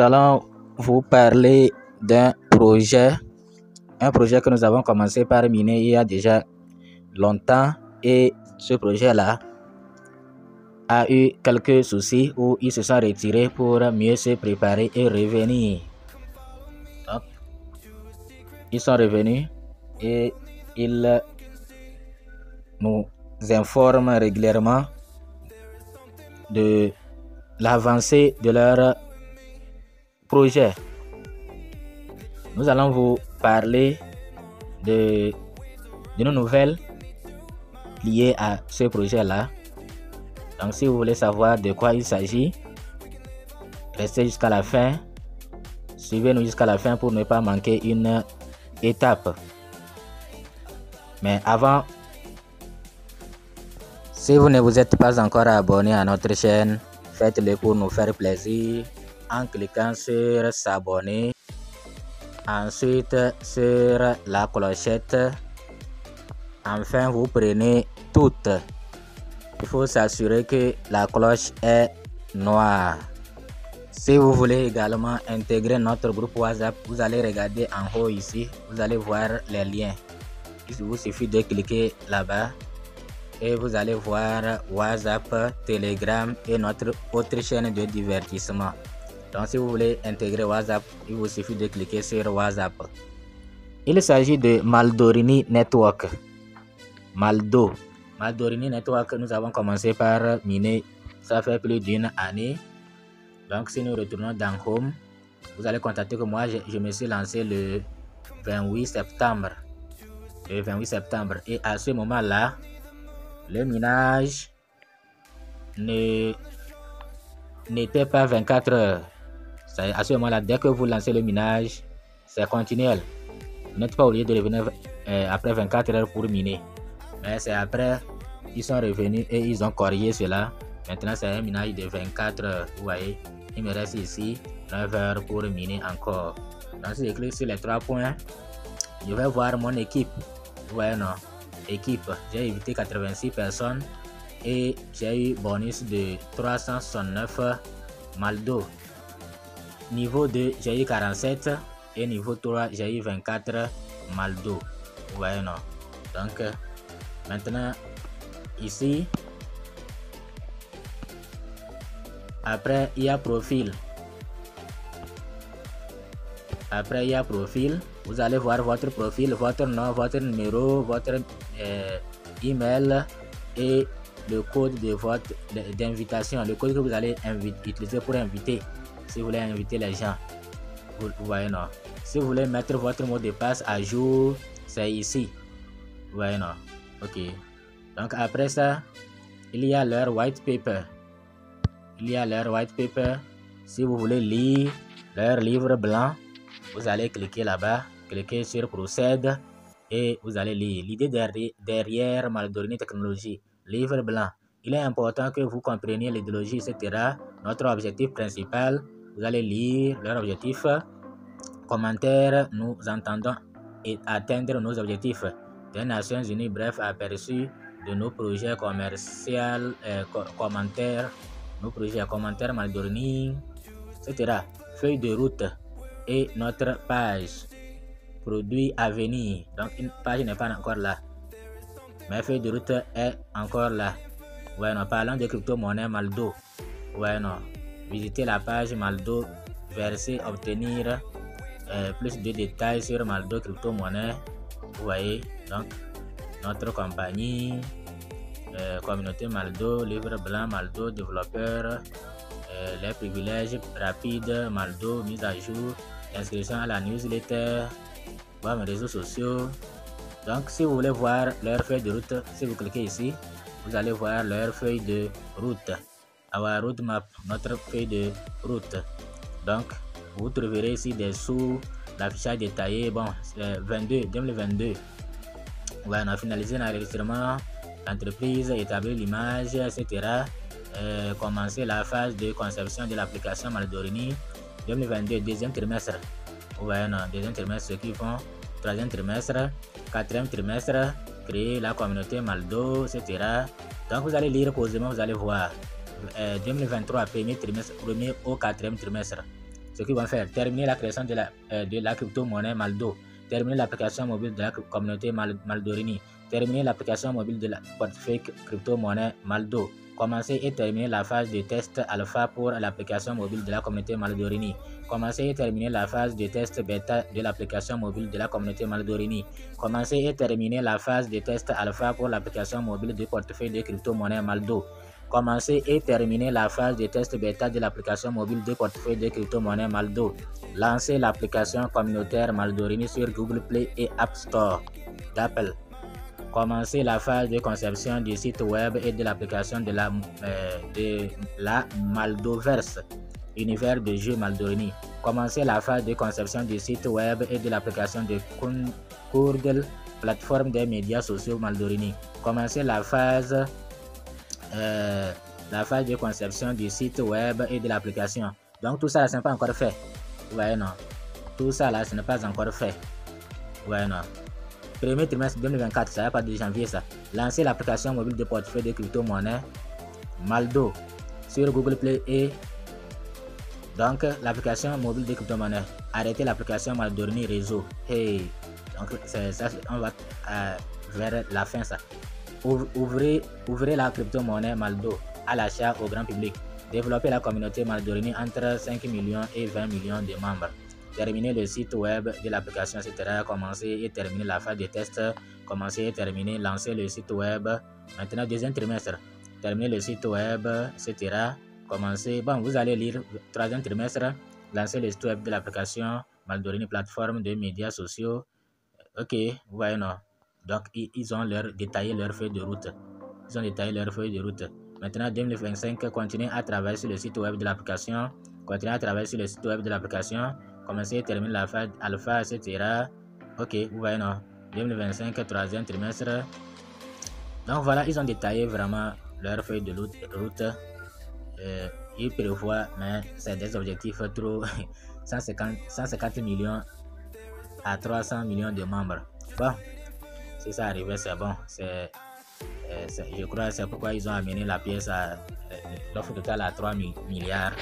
allons vous parler d'un projet. Un projet que nous avons commencé par miner il y a déjà longtemps. Et ce projet-là a eu quelques soucis où ils se sont retirés pour mieux se préparer et revenir. Donc, ils sont revenus et ils nous informent régulièrement de l'avancée de leur projet. Nous allons vous parler de nos nouvelles liées à ce projet-là. Donc, si vous voulez savoir de quoi il s'agit, restez jusqu'à la fin. Suivez-nous jusqu'à la fin pour ne pas manquer une étape. Mais avant, si vous ne vous êtes pas encore abonné à notre chaîne, faites-le pour nous faire plaisir en cliquant sur s'abonner. Ensuite, sur la clochette. Enfin, vous prenez toutes. Il faut s'assurer que la cloche est noire. Si vous voulez également intégrer notre groupe WhatsApp, vous allez regarder en haut ici. Vous allez voir les liens. Il vous suffit de cliquer là-bas et vous allez voir WhatsApp, Telegram et notre autre chaîne de divertissement. Donc, si vous voulez intégrer WhatsApp, il vous suffit de cliquer sur WhatsApp. Il s'agit de Maldorini Network. Maldorini Network, nous avons commencé par miner, ça fait plus d'une année. Donc, si nous retournons dans Home, vous allez constater que moi, je me suis lancé le 28 septembre. Le 28 septembre. Et à ce moment-là, le minage n'était pas 24 heures. À ce moment-là, dès que vous lancez le minage, c'est continuel. Vous n'êtes pas obligé de revenir après 24 heures pour miner. Mais c'est après, ils sont revenus et ils ont corrigé cela. Maintenant, c'est un minage de 24 heures. Vous voyez, il me reste ici 9 heures pour miner encore. Donc, si je clique sur les 3 points, je vais voir mon équipe. Vous voyez, non? Équipe, j'ai évité 86 personnes et j'ai eu bonus de 369 Maldo. Niveau 2, j'ai eu 47 et niveau 3, j'ai eu 24 Maldo. Vous voyez, non? Donc, maintenant, ici, après, il y a profil. Après, il y a profil. Vous allez voir votre profil, votre nom, votre numéro, votre email et le code de votre d'invitation. Le code que vous allez utiliser pour inviter. Si vous voulez inviter les gens. Vous voyez, non? Si vous voulez mettre votre mot de passe à jour, c'est ici. Vous voyez, non? Ok. Donc, après ça, il y a leur white paper. Si vous voulez lire leur livre blanc, vous allez cliquer là-bas, cliquer sur procède et vous allez lire. L'idée derrière Maldorini Technologies, livre blanc. Il est important que vous compreniez l'idéologie, etc. Notre objectif principal, vous allez lire leur objectif. Commentaires, nous entendons et atteindre nos objectifs des Nations Unies, bref, aperçu de nos projets commerciaux, commentaires, nos projets commentaires Maldorini, etc. Feuille de route et notre page produit à venir. Donc, une page n'est pas encore là, mais feuille de route est encore là. Ouais, non, parlant de crypto-monnaie Maldo. Ouais, non. Visitez la page Maldo, verser, obtenir plus de détails sur Maldo crypto-monnaie. Vous voyez, donc, notre compagnie, communauté Maldo, livre blanc Maldo, développeur, les privilèges rapides Maldo, mise à jour, inscription à la newsletter, voir mes réseaux sociaux. Donc, si vous voulez voir leur feuille de route, si vous cliquez ici, vous allez voir leur feuille de route. Our roadmap, notre feuille de route. Donc, vous trouverez ici dessous l'affichage détaillé. Bon, c'est 2022. Ouais, on a finalisé l'enregistrement, l'entreprise, établir l'image, etc. Commencer la phase de conception de l'application Maldorini 2022, deuxième trimestre. Ouais, non, deuxième trimestre, ceux qui font troisième trimestre, quatrième trimestre, créer la communauté Maldo, etc. Donc, vous allez lire posément, vous allez voir. 2023, premier trimestre, premier au quatrième trimestre. ce qu'ils vont faire, terminer la création de la crypto-monnaie Maldo, terminer l'application mobile de la communauté Maldorini, terminer l'application mobile de la portefeuille crypto-monnaie Maldo, commencer et terminer la phase de test alpha pour l'application mobile de la communauté Maldorini, commencer et terminer la phase de test bêta de l'application mobile de la communauté Maldorini, commencer et terminer la phase de test alpha pour l'application mobile du portefeuille de crypto-monnaie Maldo, commencer et terminer la phase de test bêta de l'application mobile de portefeuille de crypto-monnaie Maldo, lancer l'application communautaire Maldorini sur Google Play et App Store d'Apple, commencer la phase de conception du site web et de l'application de la Maldoverse, univers de jeux Maldorini, commencer la phase de conception du site web et de l'application de Kurdle, plateforme des médias sociaux Maldorini, commencer la phase de conception du site web et de l'application. Donc tout ça, ce n'est pas encore fait. Ouais, non. Tout ça là, ce n'est pas encore fait. Ouais, non. Premier trimestre 2024, ça va pas de janvier ça. Lancer l'application mobile de portefeuille de crypto-monnaie Maldo sur Google Play et donc l'application mobile de crypto-monnaie. Arrêter l'application Maldorini réseau. Hey, donc ça, on va vers la fin ça. Ouvrez la crypto-monnaie Maldo à l'achat au grand public. Développer la communauté Maldorini entre 5 millions et 20 millions de membres. Terminer le site web de l'application, etc. Commencer et terminer la phase de test. Commencer et terminer, lancer le site web. Maintenant, deuxième trimestre. Terminer le site web, etc. Commencer. Bon, vous allez lire troisième trimestre. Lancer le site web de l'application Maldorini, plateforme de médias sociaux. Ok, ouais, non. Donc, ils ont détaillé leur feuille de route. Maintenant, 2025, continuez à travailler sur le site web de l'application. Commencer et terminer la phase alpha, etc. Ok, vous voyez, non. 2025, troisième trimestre. Donc, voilà, ils ont détaillé vraiment leur feuille de route. Ils prévoient, mais c'est des objectifs trop 150 millions à 300 millions de membres. Bon, si ça arrivait, c'est bon. Je crois que c'est pourquoi ils ont amené la pièce à l'offre totale à 3 milliards.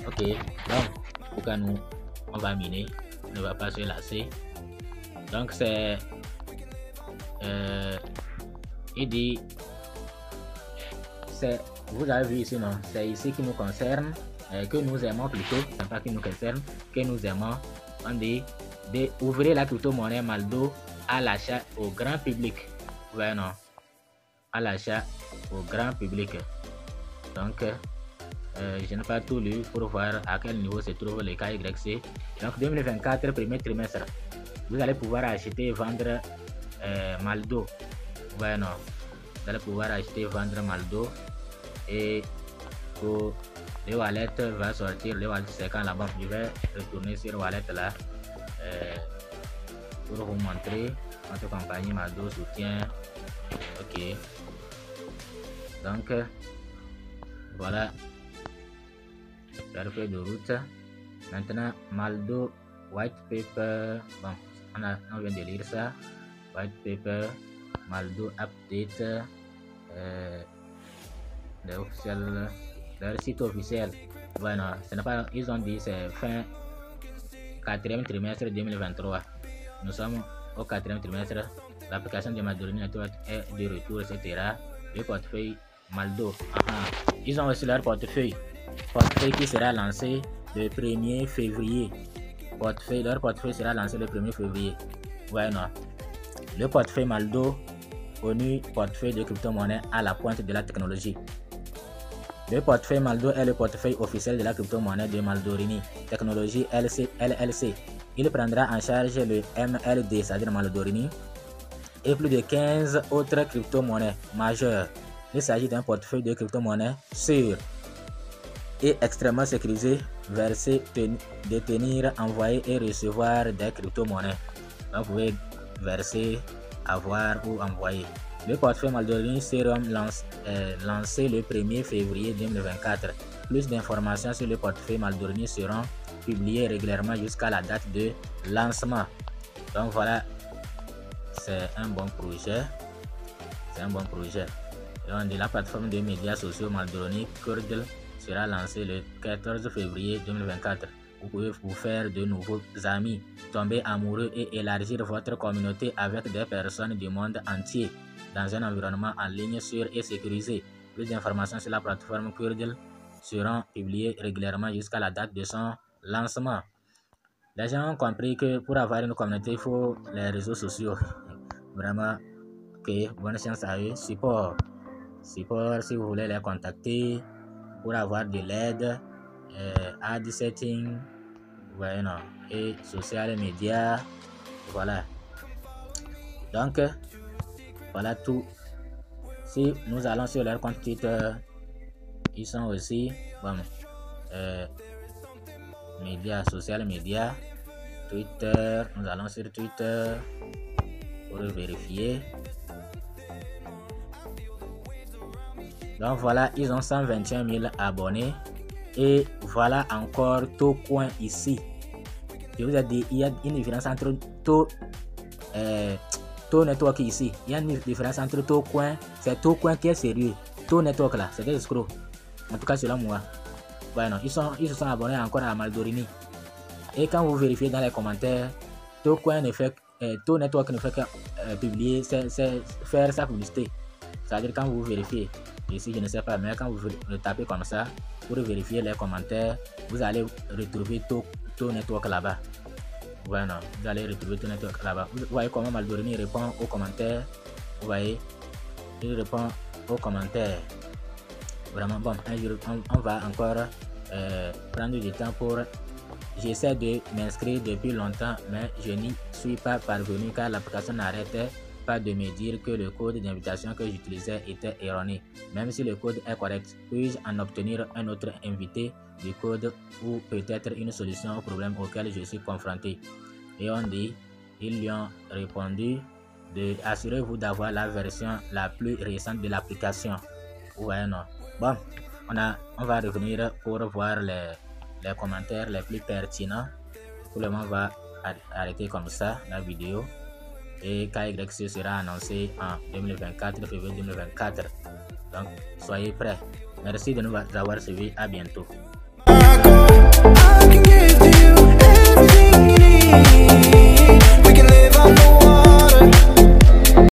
Ok, donc pourquoi nous on va miner, on ne va pas se lasser. Donc c'est il dit vous avez vu ici, non, c'est ici qui nous concerne, que nous aimons plutôt, c'est pas qui nous concerne, que nous aimons. On dit d'ouvrir la crypto-monnaie Maldo à l'achat au grand public. Ouais, non, à l'achat au grand public. Donc je n'ai pas tout lu pour voir à quel niveau se trouve le KYC. Donc 2024, premier trimestre, vous allez pouvoir acheter et vendre Maldo. Ouais, non, vous allez pouvoir acheter et vendre Maldo. Et pour le wallet va sortir, le wallet c'est quand là-bas. Je vais retourner sur le wallet là pour vous montrer. Notre compagnie Maldo soutient. Ok, donc voilà la feuille de route. Maintenant, Maldo white paper. Bon, on vient de lire ça. White paper, Maldo update. Leur site officiel. Voilà, ce n'est pas. Ils ont dit c'est fin 4e trimestre 2023. Nous sommes au 4e trimestre. L'application de Maldorini est de retour, etc. Le portefeuille Maldo. Ils ont aussi leur portefeuille qui sera lancé le 1er février. Leur portefeuille sera lancé le 1er février. Ouais, non. Le portefeuille Maldo, connu portefeuille de crypto-monnaie à la pointe de la technologie. Le portefeuille Maldo est le portefeuille officiel de la crypto-monnaie de Maldorini Technologies LLC. Il prendra en charge le MLD, c'est-à-dire Maldorini, et plus de 15 autres crypto-monnaies majeures. Il s'agit d'un portefeuille de crypto-monnaies sûr et extrêmement sécurisé, verser, détenir, envoyer et recevoir des crypto-monnaies. Donc vous pouvez verser, avoir ou envoyer. Le portefeuille Maldorini sera lancé le 1er février 2024. Plus d'informations sur le portefeuille Maldorini seront publiées régulièrement jusqu'à la date de lancement. Donc voilà, c'est un bon projet. Et on dit la plateforme de médias sociaux Maldorini Kurdle sera lancée le 14 février 2024. Vous pouvez vous faire de nouveaux amis, tomber amoureux et élargir votre communauté avec des personnes du monde entier dans un environnement en ligne sûr et sécurisé. Plus d'informations sur la plateforme Quordle seront publiées régulièrement jusqu'à la date de son lancement. Les gens ont compris que pour avoir une communauté, il faut les réseaux sociaux. Vraiment, ok, bonne chance à eux. Support si vous voulez les contacter pour avoir de l'aide, ad setting, voyez, non, et social media, voilà. Donc, voilà tout. Si nous allons sur leur compte Twitter, ils sont aussi, bon, médias, social media, Twitter, nous allons sur Twitter pour vérifier. Donc voilà, ils ont 121 000 abonnés. Et voilà encore Tocoin ici. Je vous ai dit, il y a une différence entre Network ici. Il y a une différence entre Tocoin. C'est Tocoin qui est sérieux. Network là, c'est des escrocs. En tout cas, selon moi. Bueno, ils se sont abonnés encore à Maldorini. Et quand vous vérifiez dans les commentaires, Network ne fait que publier, c'est faire sa publicité. C'est-à-dire quand vous vérifiez, ici je ne sais pas, mais quand vous tapez comme ça, pour vérifier les commentaires, vous allez retrouver Network là-bas. Voilà, vous allez retrouver Network là-bas. Vous voyez comment Maldorini répond aux commentaires. Vous voyez, il répond aux commentaires. Vraiment bon, un jour, on va encore prendre du temps pour... J'essaie de m'inscrire depuis longtemps, mais je n'y suis pas parvenu car l'application n'arrêtait pas de me dire que le code d'invitation que j'utilisais était erroné. Même si le code est correct, puis-je en obtenir un autre invité du code ou peut-être une solution au problème auquel je suis confronté? Et ils lui ont répondu de assurez-vous d'avoir la version la plus récente de l'application. Ouais, non. Bon, on va revenir pour voir les commentaires les plus pertinents. Pour le moment, on va arrêter comme ça la vidéo. Et KYC sera annoncé en 2024, février 2024. Donc, soyez prêts. Merci de nous avoir suivis. À bientôt.